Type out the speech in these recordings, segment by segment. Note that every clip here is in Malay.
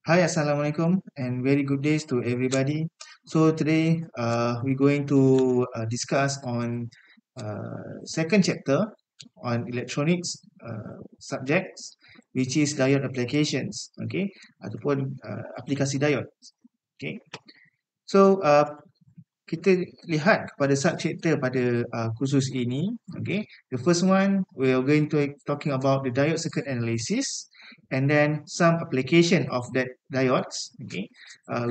Hi, Assalamualaikum, and very good days to everybody. So today, we're going to discuss on second chapter on electronics subjects, which is diode applications. Okay, ataupun aplikasi diode. Okay, so kita lihat kepada subchapter pada kursus ini. Okay, the first one we are going to talking about the diode circuit analysis, and then some application of that diodes. Okay,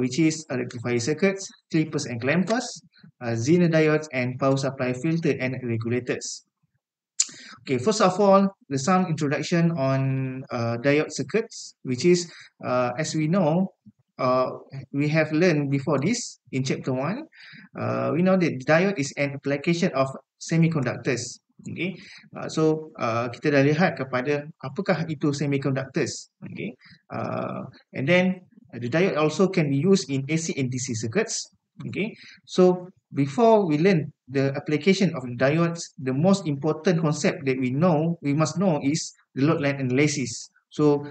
which is rectifier circuits, clippers and clampers, Zener diodes, and power supply filter and regulators. Okay, first of all, there's some introduction on diode circuits, which is, as we know, uh, we have learned before this in chapter 1. We know that diode is an application of semiconductors. Okay, kita dah lihat kepada apakah itu semiconductors. Okay, and then the diode also can be used in AC and DC circuits. Okay, so before we learn the application of the diodes, the most important concept that we must know is the load line analysis. So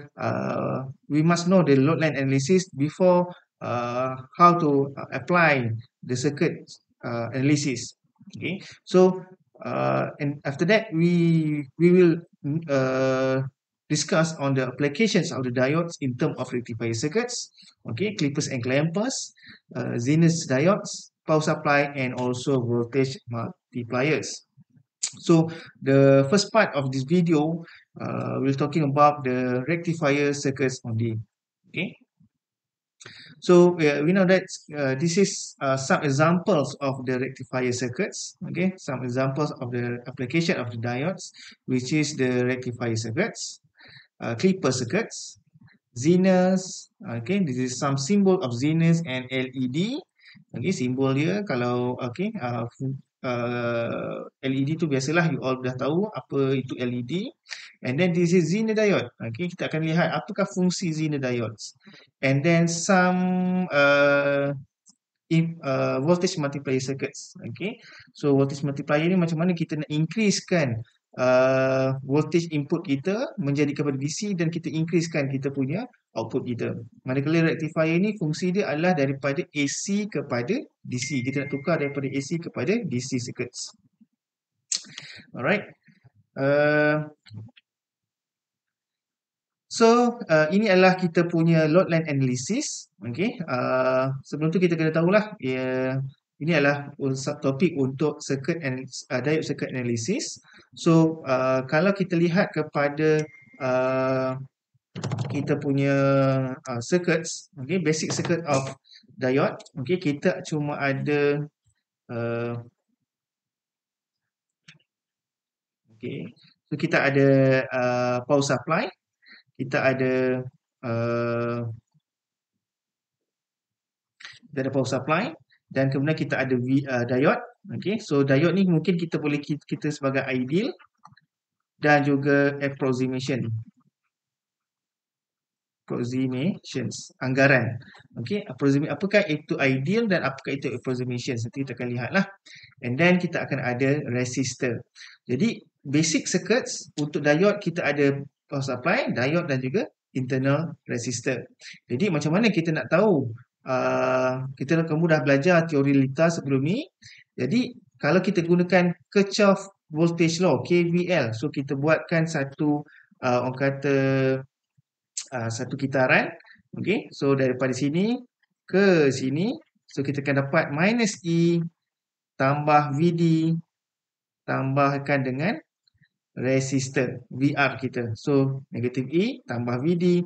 we must know the load line analysis before how to apply the circuit analysis. Okay, so and after that we will discuss on the applications of the diodes in terms of rectifier circuits, okay, clippers and clampers, Zener diodes, power supply, and also voltage multipliers. So the first part of this video, we're talking about the rectifier circuits only. Okay. So we know that this is some examples of the rectifier circuits. Okay, some examples of the application of the diodes, which is the rectifier circuits, clipper circuits, Zeners. Okay, this is some symbol of Zeners and LED. Okay, simbol dia kalau okay, LED tu biasalah you all dah tahu apa itu LED. And then this is Zener diode. Okay, kita akan lihat apakah fungsi Zener diodes. And then some voltage multiplier circuits. Okay, so voltage multiplier ni macam mana kita nak increasekan voltage input kita menjadi kepada DC dan kita increasekan kita punya output kita. Manakala rectifier ni fungsi dia adalah daripada AC kepada DC. Kita nak tukar daripada AC kepada DC circuits. Alright. So ini adalah kita punya load line analysis. Okay. Sebelum tu kita kena tahulah ini adalah topik untuk circuit and diode circuit analysis. So kalau kita lihat kepada kita punya circuits, okay, basic circuit of diode, okay, kita cuma ada okay, so kita ada power supply, kita ada power supply, dan kemudian kita ada diode. Okay, so diode ni mungkin kita boleh kita sebagai ideal dan juga approximations, anggaran. Okay, apakah itu ideal dan apakah itu approximations, nanti kita akan lihat lah. And then kita akan ada resistor. Jadi basic circuits untuk diode kita ada power supply, diode dan juga internal resistor. Jadi macam mana kita nak tahu, kita kamu dah belajar teori lita sebelum ni. Jadi kalau kita gunakan Kirchhoff voltage law, KVL, so kita buatkan satu orang kata satu kitaran. Okay, so daripada sini ke sini, so kita akan dapat minus E tambah VD tambahkan dengan resistor VR kita. So negatif E tambah VD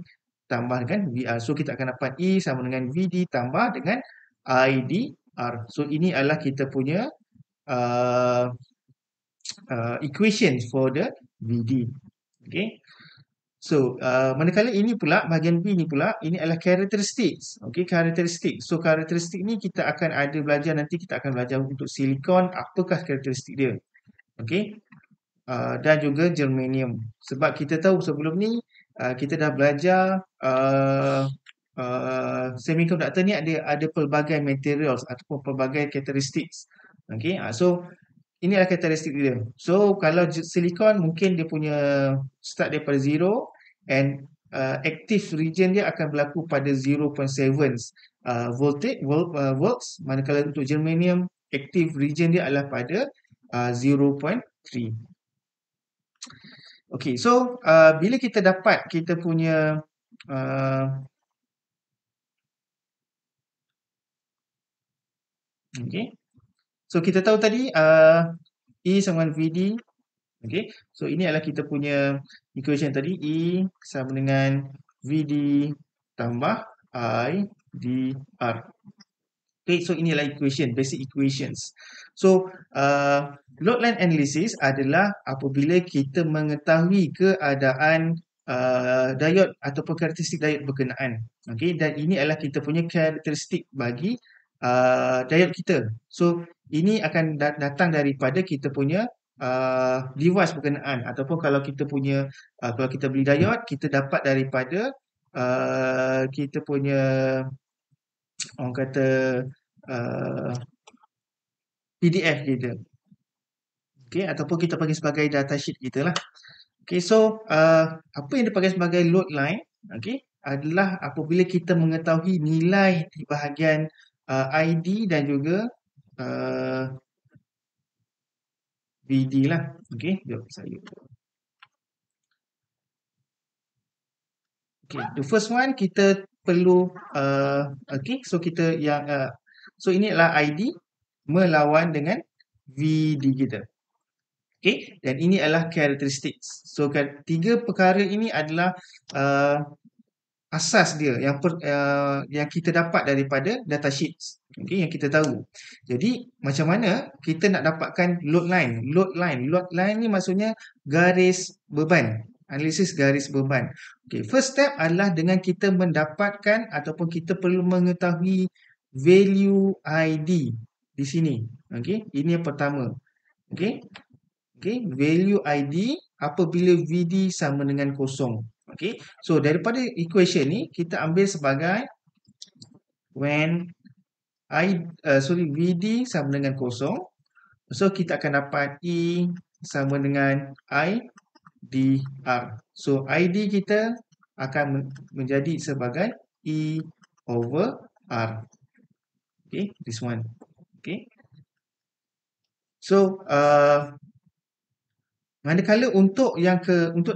tambah dengan VR. So kita akan dapat E sama dengan VD tambah dengan IDR. So ini adalah kita punya equation for the VD. Okay. So, manakala ini pula, bahagian B ni pula, ini adalah characteristics. Okay, characteristic. So, characteristic ni kita akan ada belajar, nanti kita akan belajar untuk silikon, apakah karakteristik dia. Okay, dan juga germanium. Sebab kita tahu sebelum ni, kita dah belajar semiconductor ni ada pelbagai materials ataupun pelbagai characteristics. Okay, so ini adalah karakteristik dia. So kalau silikon mungkin dia punya start daripada 0 and active region dia akan berlaku pada 0.7 volts, manakala untuk germanium active region dia adalah pada 0.3. Okay, so bila kita dapat kita punya uh, okay, so kita tahu tadi E sama dengan VD. Okay, so ini adalah kita punya equation tadi, E sama dengan VD tambah I dr. Okay, so ini adalah equation, basic equations. So load line analysis adalah apabila kita mengetahui keadaan diode ataupun karakteristik diode berkenaan. Okay, dan ini adalah kita punya karakteristik bagi diode kita. So ini akan datang daripada kita punya device berkenaan, ataupun kalau kita punya kalau kita beli diode, kita dapat daripada kita punya orang kata PDF kita. Okay, ataupun kita panggil sebagai datasheet kita lah. Okay, so apa yang dipanggil sebagai load line, okay, adalah apabila kita mengetahui nilai di bahagian ID dan juga VD lah. Okay, jom saya. Okay, the first one kita perlu okay, so kita yang so ini adalah ID melawan dengan VD kita. Okay, dan ini adalah characteristics. So tiga perkara ini adalah asas dia yang kita dapat daripada datasheets. Okay, yang kita tahu. Jadi macam mana kita nak dapatkan load line? Load line ni maksudnya garis beban. Analisis garis beban. Okay, first step adalah dengan kita mendapatkan ataupun kita perlu mengetahui value ID di sini. Okay, ini yang pertama. Okay. Okay, value ID apabila VD sama dengan kosong. Okay, so daripada equation ni kita ambil sebagai when VD sama dengan kosong, so kita akan dapat E sama dengan I dr. So ID kita akan menjadi sebagai E over R. Okay, this one. Okay, so manakala untuk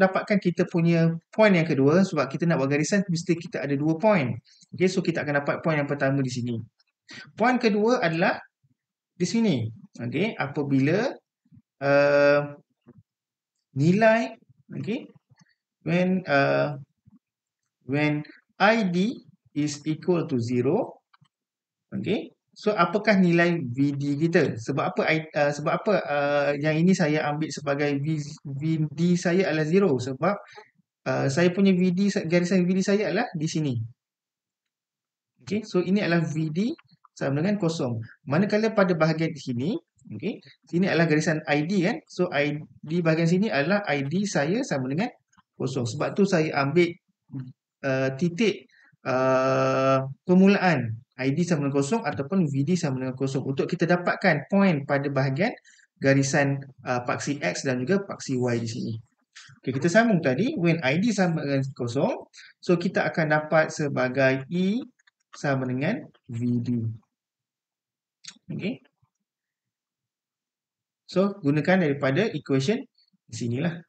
dapatkan kita punya point yang kedua, sebab kita nak buat garisan mesti kita ada 2 point. Okay, so kita akan dapat point yang pertama di sini. Point kedua adalah di sini. Okay, apabila nilai, okay, when ID is equal to 0, okay, so apakah nilai VD kita? Sebab apa yang ini saya ambil sebagai VD saya adalah 0? Sebab saya punya garisan VD saya adalah di sini. Okay, so ini adalah VD sama dengan kosong. Manakala pada bahagian di sini, okay, sini adalah garisan ID kan. So ID bahagian sini adalah ID saya sama dengan kosong. Sebab tu saya ambil titik permulaan ID sama dengan kosong ataupun VD sama dengan kosong untuk kita dapatkan point pada bahagian garisan paksi X dan juga paksi Y di sini. Okay, kita sambung tadi when ID sama dengan kosong, so kita akan dapat sebagai E sama dengan VD. Okay, so gunakan daripada equation di sinilah.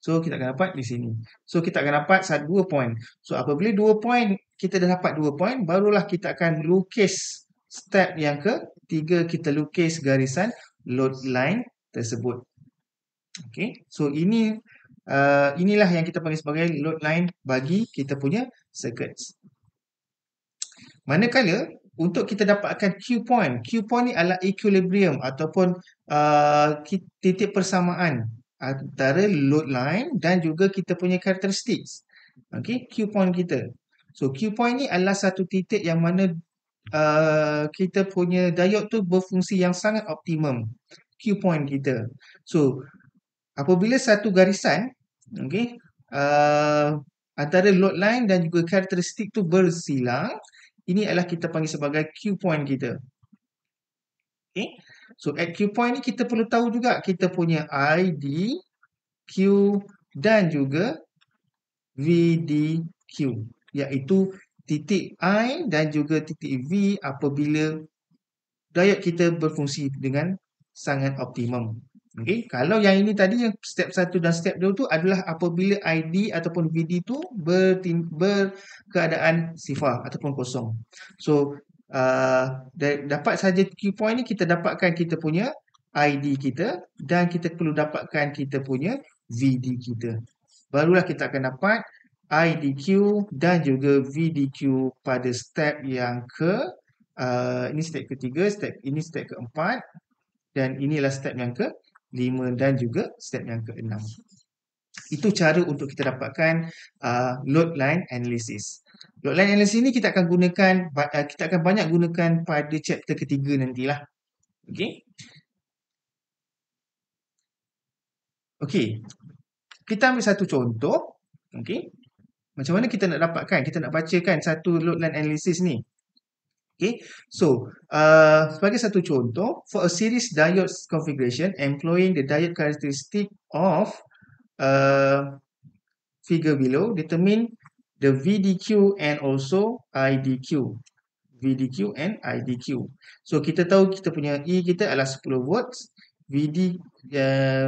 So kita akan dapat di sini. So kita akan dapat 2 point. So apabila 2 point, kita dah dapat 2 point, barulah kita akan lukis step yang ketiga, kita lukis garisan load line tersebut. Okay, so inilah yang kita panggil sebagai load line bagi kita punya circuits. Manakala untuk kita dapatkan Q point ni adalah equilibrium ataupun titik persamaan antara load line dan juga kita punya characteristics. Okay, Q point kita. So Q point ni adalah satu titik yang mana kita punya diode tu berfungsi yang sangat optimum. Q point kita. So apabila satu garisan, okay, antara load line dan juga karakteristik tu bersilang, ini adalah kita panggil sebagai Q point kita. Okay, so at Q point ni kita perlu tahu juga kita punya ID, dan juga VDQ, iaitu titik I dan juga titik V apabila diode kita berfungsi dengan sangat optimum. Okey, kalau yang ini tadi yang step 1 dan step 2 tu adalah apabila ID ataupun VD tu berkeadaan sifar ataupun kosong. So, dapat saja Q point ni kita dapatkan kita punya ID kita dan kita perlu dapatkan kita punya VD kita. Barulah kita akan dapat IDQ dan juga VDQ pada step yang ini step ketiga, ini step keempat, dan inilah step yang ke-5 dan juga step yang ke-6. Itu cara untuk kita dapatkan load line analysis. Load line analysis ni kita akan banyak gunakan pada chapter ketiga nantilah. Okey. Okey. Kita ambil satu contoh. Okey. Macam mana kita nak dapatkan? Kita nak bacakan satu load line analysis ni. Okay, so sebagai satu contoh, for a series diode configuration employing the diode characteristic of figure below, determine the VDQ and also IDQ. VDQ and IDQ. So kita tahu kita punya E kita adalah 10 volts,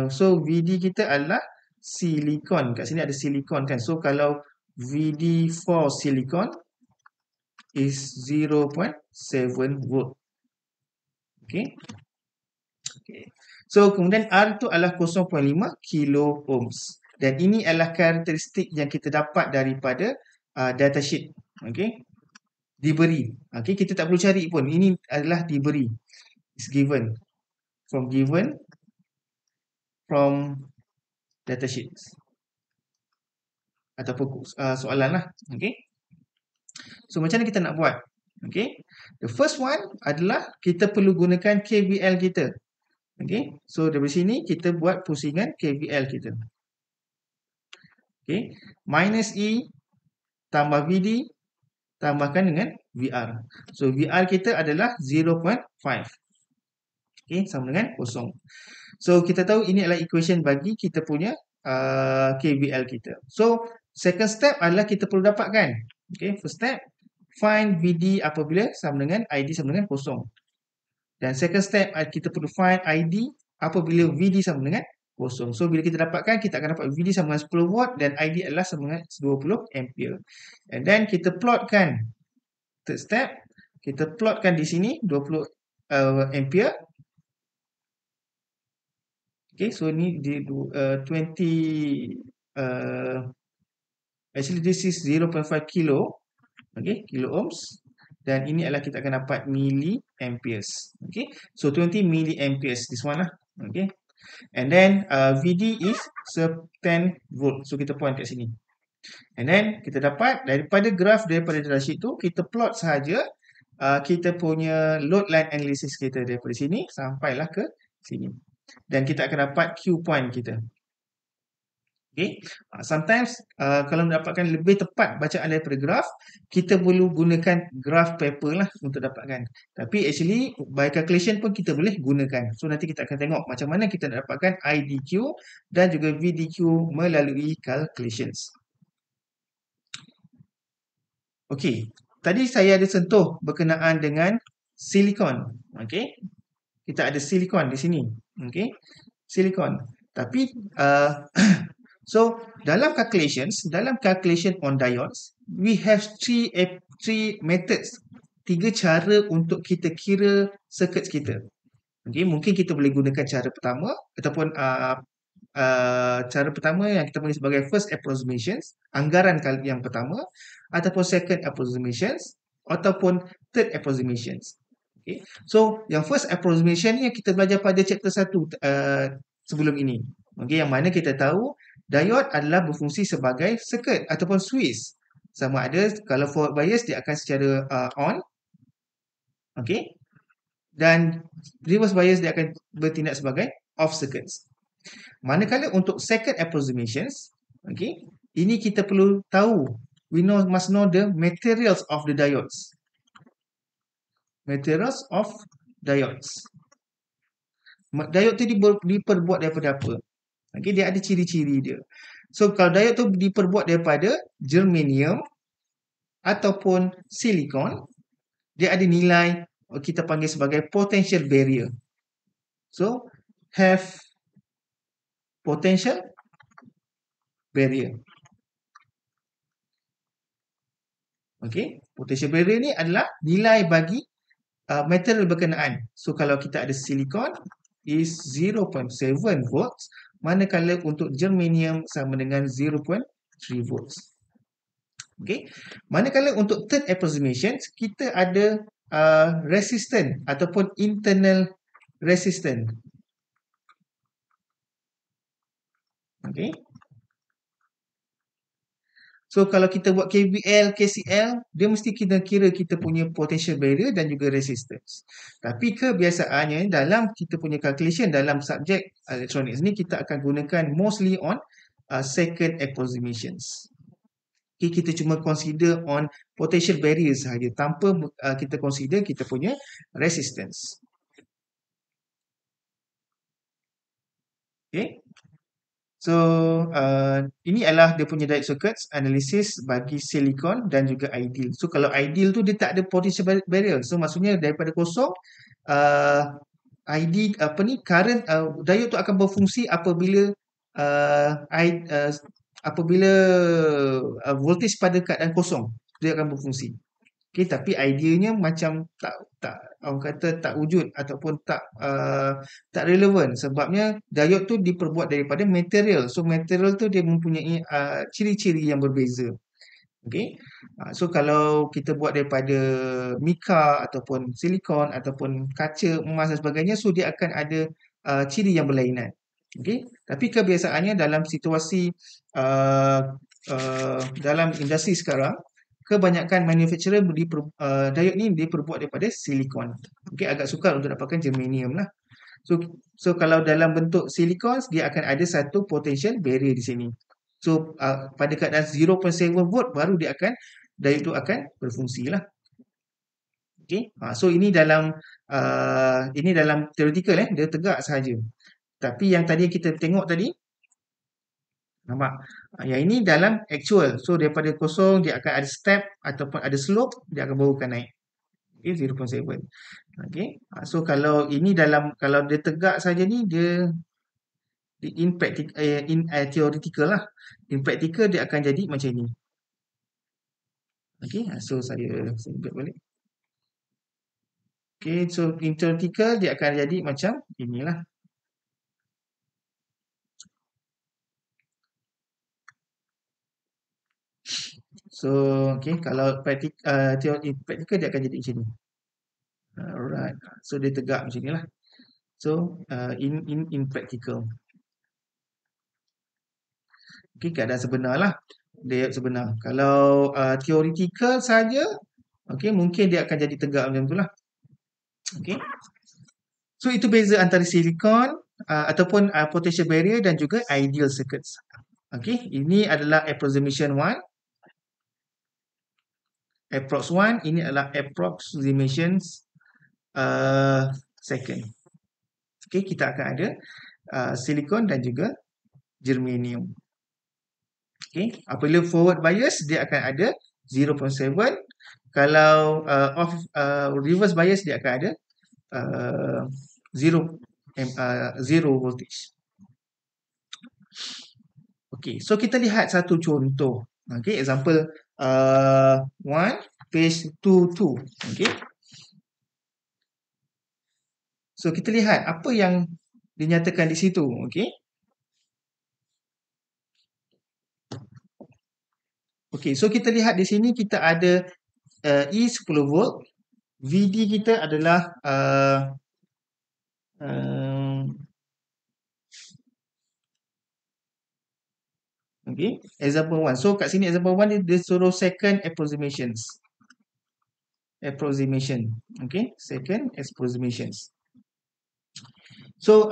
so VD kita adalah silicon. Kat sini ada silicon kan. So kalau VD for silicon is 0.7 volt. Okay. So kemudian R tu adalah 0.5 kilo ohms. Dan ini adalah karakteristik yang kita dapat daripada datasheet. Okay. Diberi. Okay. Kita tak perlu cari pun. Ini adalah diberi. It's given. From datasheet. Ataupun soalan lah. Okay. So macam mana kita nak buat? Okay. The first one adalah kita perlu gunakan KVL kita. Okay. So dari sini kita buat pusingan KVL kita. Okay. Minus E tambah VD tambahkan dengan VR. So VR kita adalah 0.5. Okay. Sama dengan kosong. So kita tahu ini adalah equation bagi kita punya KVL kita. So second step adalah kita perlu dapatkan. Okay. First step, find VD apabila sama dengan ID sama dengan kosong. Dan second step kita perlu find ID apabila VD sama dengan kosong. So bila kita dapatkan, kita akan dapat VD sama dengan 10 watt dan ID adalah sama dengan 20 ampere. And then kita plotkan third step, kita plotkan di sini 20 ampere. Okay, so ni di 20 actually this is 0.5 kilo. Okay, kilo ohms. Dan ini adalah kita akan dapat milliamperes. Okay, so 20 milliamperes. This one lah. Okay, and then VD is 10 volt. So kita point kat sini. And then kita dapat daripada graf daripada datasheet tu, kita plot sahaja kita punya load line analysis kita daripada sini sampailah ke sini. Dan kita akan dapat Q point kita. Okay. Sometimes kalau mendapatkan lebih tepat bacaan daripada graf, kita perlu gunakan graph paper lah untuk dapatkan. Tapi actually by calculation pun kita boleh gunakan. So nanti kita akan tengok macam mana kita nak dapatkan IDQ dan juga VDQ melalui calculations. Okay. Tadi saya ada sentuh berkenaan dengan silicon. Okay. Kita ada silicon di sini. Okay. Silicon. Tapi so, dalam calculation on diodes, we have three methods. 3 cara untuk kita kira circuits kita. Okay, mungkin kita boleh gunakan cara pertama ataupun cara pertama yang kita panggil sebagai first approximations, anggaran yang pertama, ataupun second approximations, ataupun third approximations. Okay. So, yang first approximation ni yang kita belajar pada chapter 1 sebelum ini. Okay, yang mana kita tahu diode adalah berfungsi sebagai circuit ataupun switch. Sama ada kalau forward bias dia akan secara on. Okay. Dan reverse bias dia akan bertindak sebagai off circuits. Manakala untuk second approximations, okay, ini kita perlu tahu, must know the materials of the diodes. Materials of diodes. Diode tu diperbuat daripada apa? Okey, dia ada ciri-ciri dia. So kalau diode tu diperbuat daripada germanium ataupun silikon, dia ada nilai kita panggil sebagai potential barrier. So have potential barrier. Okey, potential barrier ni adalah nilai bagi material berkenaan. So kalau kita ada silikon is 0.7 volts, manakala untuk germanium sama dengan 0.3 volts. Okey. Manakala untuk third approximation kita ada resistant ataupun internal resistant. Okey. So kalau kita buat KVL, KCL, dia mesti kita kira kita punya potential barrier dan juga resistance. Tapi kebiasaannya dalam kita punya calculation dalam subjek electronics ni kita akan gunakan mostly on second approximations. Okay, kita cuma consider on potential barrier sahaja tanpa kita consider kita punya resistance. Okay. So, ini adalah dia punya direct circuits analysis bagi silikon dan juga ideal. So, kalau ideal tu dia tak ada potential barrier. So, maksudnya daripada kosong, uh, ID apa ni current diode tu akan berfungsi apabila apabila voltage pada keadaan kosong dia akan berfungsi. Okey, tapi ideanya macam tak orang kata tak wujud ataupun tak relevan sebabnya diode tu diperbuat daripada material. So material tu dia mempunyai ciri-ciri yang berbeza. Okey. So kalau kita buat daripada mika ataupun silikon ataupun kaca, emas dan sebagainya, so dia akan ada ciri yang berlainan. Okey. Tapi kebiasaannya dalam situasi uh, dalam industri sekarang, kebanyakan manufacturer diode ni diperbuat daripada silikon. Okey, agak sukar untuk dapatkan germanium lah. So kalau dalam bentuk silikon dia akan ada satu potential barrier di sini. So pada keadaan 0.7 volt baru diode itu akan berfungsi lah. Okey. So ini dalam theoretical dia tegak sahaja. Tapi yang tadi kita tengok tadi nampak? Yang ini dalam actual. So daripada kosong dia akan ada step ataupun ada slope, dia akan barukan naik. Okay, 0.7. Okay. So kalau ini kalau dia tegak saja ni dia in theoretical lah. In practical dia akan jadi macam ini. Okay. So saya buat balik. Okay. So in theoretical dia akan jadi macam inilah. So okay. Kalau practical dia akan jadi macam ni. Alright. So dia tegak macam ni lah. So in practical. Okay, keadaan sebenar lah. Dia sebenar. Kalau theoretical saja, okay, mungkin dia akan jadi tegak macam tu lah. Okay. So itu beza antara silikon ataupun potential barrier dan juga ideal circuits. Okay, ini adalah approximation 1. Approx 1, ini adalah approximations second. Okay, kita akan ada silikon dan juga germanium. Okay, apabila forward bias dia akan ada 0.7. Kalau reverse bias dia akan ada 0 voltage. Okay, so kita lihat satu contoh. Okay, example 1 page 22. Okay. So kita lihat apa yang dinyatakan di situ. Okay. Okay, so kita lihat di sini kita ada E 10 volt. VD kita adalah okay, example 1. So kat sini example 1 dia suruh second approximations. Okay, second approximations. So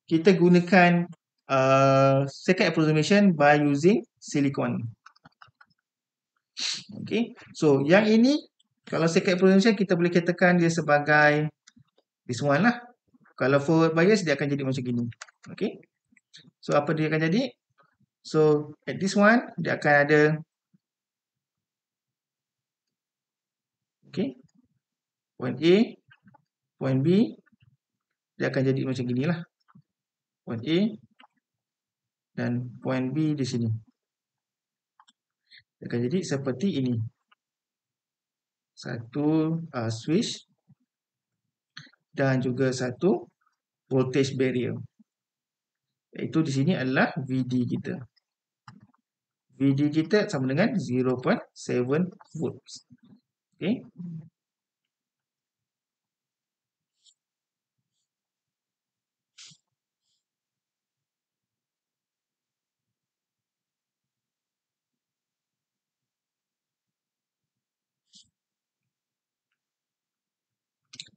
kita gunakan second approximation by using silicon. Okay, so yang ini kalau second approximation kita boleh katakan dia sebagai this one lah. Kalau forward bias dia akan jadi macam gini. Okay. So apa dia akan jadi? So at this one dia akan ada, okay, point A, point B, dia akan jadi macam ginilah. Point A dan point B di sini. Dia akan jadi seperti ini. Satu switch dan juga satu voltage barrier. Iaitu di sini adalah VD kita. VD kita sama dengan 0.7 volts. Okay.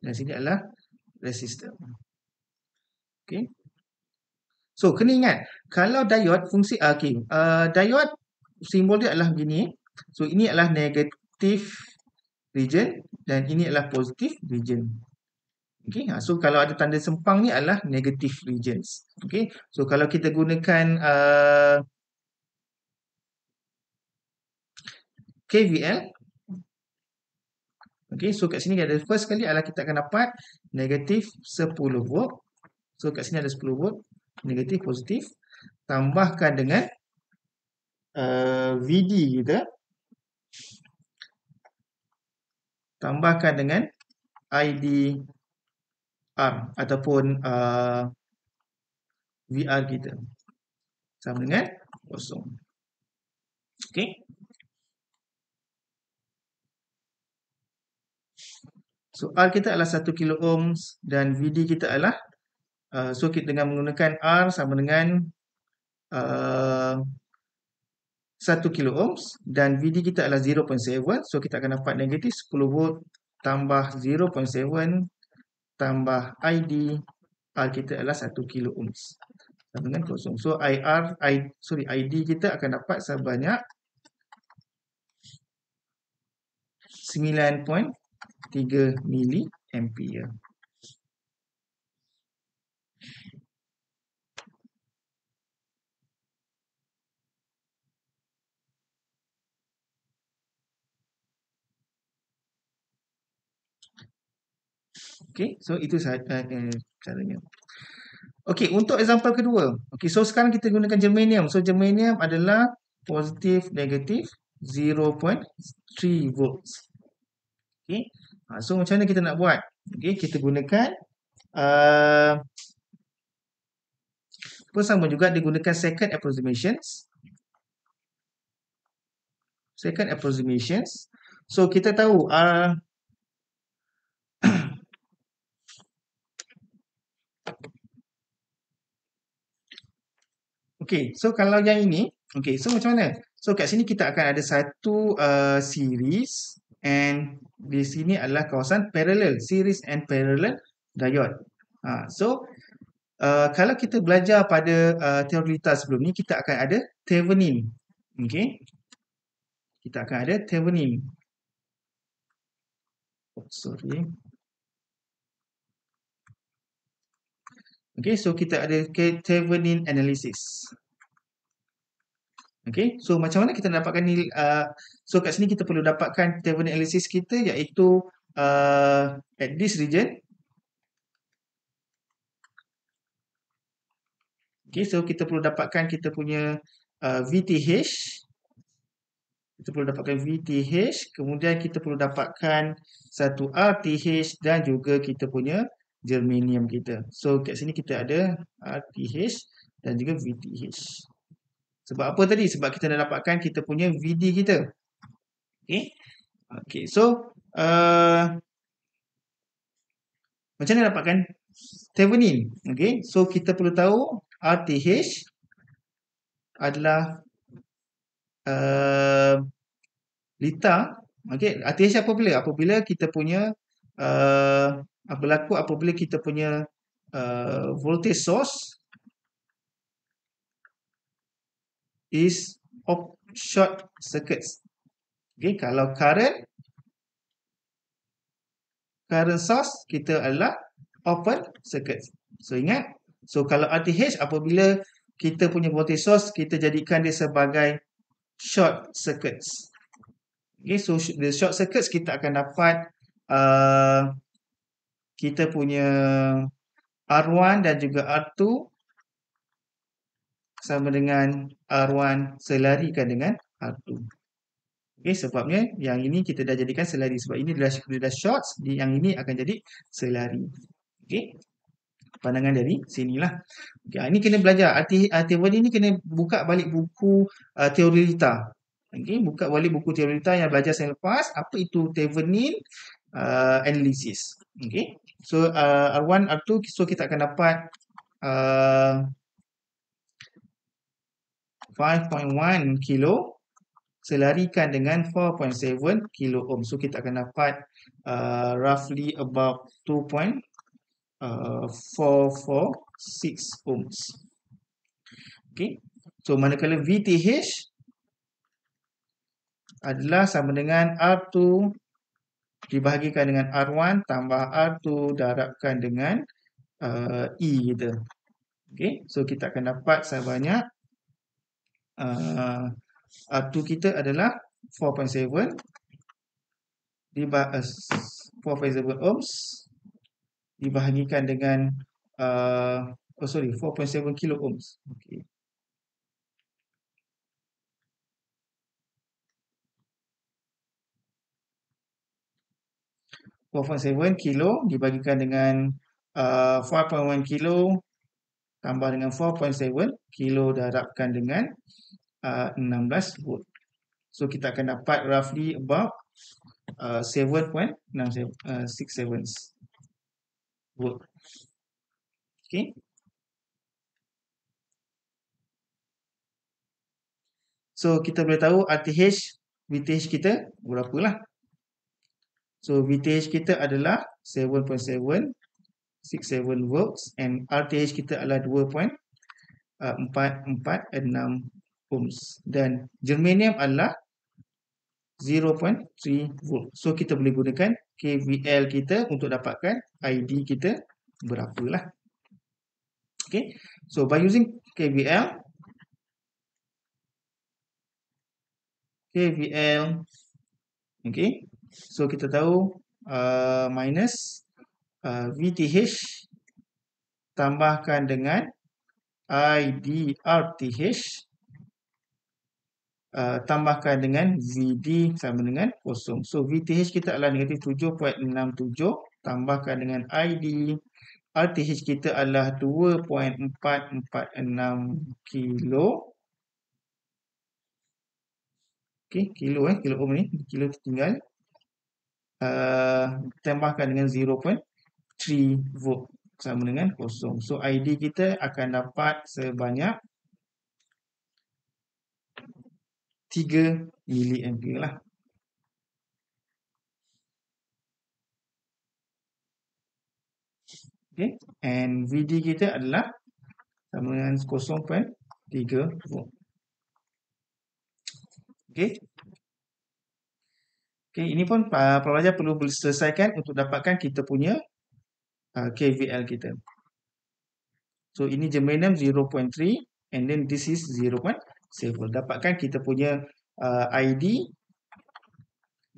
Dan sini adalah resistor. Okay. So, kena ingat, kalau diode fungsi, diode simbol dia adalah begini. So, ini adalah negative region dan ini adalah positive region. Okay. So, kalau ada tanda sempang ni adalah negative regions. Okay. So, kalau kita gunakan KVL, okay, so kat sini ada first kali adalah kita akan dapat negatif 10 volt. So kat sini ada 10 volt, negatif, positif. Tambahkan dengan VD kita. Tambahkan dengan IDR ataupun VR kita. Sama dengan kosong. Okay. So R kita adalah 1 kilo ohms dan VD kita adalah so kita dengan menggunakan R sama dengan 1 kilo ohms dan VD kita adalah 0.7. So kita akan dapat negatif 10 volt tambah 0.7 tambah ID. R kita adalah 1 kilo ohms. Sama dengan kosong. So ID kita akan dapat sebanyak 9.3 mili ampere. Okay, so itu caranya. Okay, untuk example kedua. Okay, so sekarang kita gunakan germanium. So germanium adalah positif, negatif 0.3 volts. Okay, so macam mana kita nak buat? Okay, kita gunakan pun sama juga digunakan second approximations. Second approximations. So kita tahu okay, so kalau yang ini, okay, so macam mana? So kat sini kita akan ada satu series and di sini adalah kawasan parallel, series and parallel diode. So kalau kita belajar pada teori litar sebelum ni, kita akan ada Thevenin. Okay, kita akan ada Thevenin. Sorry. Okay, so kita ada Thevenin analysis. Okay, so macam mana kita dapatkan ni? So kat sini kita perlu dapatkan Thevenin analysis kita, iaitu at this region. Okay, so kita perlu dapatkan kita punya VTH. Kita perlu dapatkan VTH, kemudian kita perlu dapatkan satu RTH dan juga kita punya germanium kita. So kat sini kita ada RTH dan juga VTH. Sebab apa tadi? Sebab kita dah dapatkan kita punya VD kita. Okay. Okay, so macam mana dapatkan Thevenin? Okay, so kita perlu tahu RTH adalah litar. Okay, RTH apabila? Apabila kita punya berlaku apabila kita punya voltage source is of short circuits. Okay, kalau current source kita adalah open circuit. So ingat, so kalau RTH apabila kita punya voltage source, kita jadikan dia sebagai short circuits. Okay, so the short circuits kita akan dapat kita punya R1 dan juga R2 sama dengan R1 selarikan dengan R2. Okay, sebabnya yang ini kita dah jadikan selari. Sebab ini dia dah short, yang ini akan jadi selari. Okay, pandangan dari sinilah. Okay, ini kena belajar. Thevenin ni kena buka balik buku teori Lita. Okay, buka balik buku teori Lita yang belajar saya lepas. Apa itu Thevenin analysis. Okay, so R1, R2, so kita akan dapat 5.1 kilo selarikan dengan 4.7 kilo ohm. So kita akan dapat roughly about 2.446 ohms. Okay. So manakala VTH adalah sama dengan R2 dibahagikan dengan R1 tambah R2 darabkan dengan E kita. Okay. So kita akan dapat sebanyak R2 kita adalah 4.7 ohms dibahagikan dengan 4.7 kilo ohms. Okay. 4.7 kilo dibagikan dengan 5.1 kilo tambah dengan 4.7 kilo darabkan dengan 16 volt. So kita akan dapat roughly about 7.67 volt. Okay. So kita boleh tahu RTH, VTH kita berapa lah. So VTH kita adalah 7.767 volts and RTH kita adalah 2.446 ohms dan germanium adalah 0.3 volt. So kita boleh gunakan KVL kita untuk dapatkan ID kita berapalah. Okay. So by using KVL okay. So kita tahu minus VTH tambahkan dengan IDRTH tambahkan dengan VD sama dengan kosong. So VTH kita adalah negatif 7.67 tambahkan dengan ID RTH kita adalah 2.446 kilo. Okay, kilo ohm ni, kilo tertinggal. Tambahkan dengan 0.3 volt sama dengan kosong. So ID kita akan dapat sebanyak 3 miliampere lah. Okay, and VD kita adalah sama dengan 0.3 volt. Okay. Okay, ini pun pelajar perlu selesaikan untuk dapatkan kita punya KVL kita. So ini germanium 0.3 and then this is 0.7. Dapatkan kita punya ID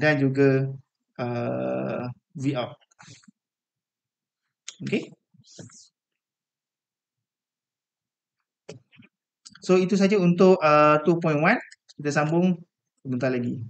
dan juga Vout. Okay. So itu saja untuk 2.1. Kita sambung sebentar lagi.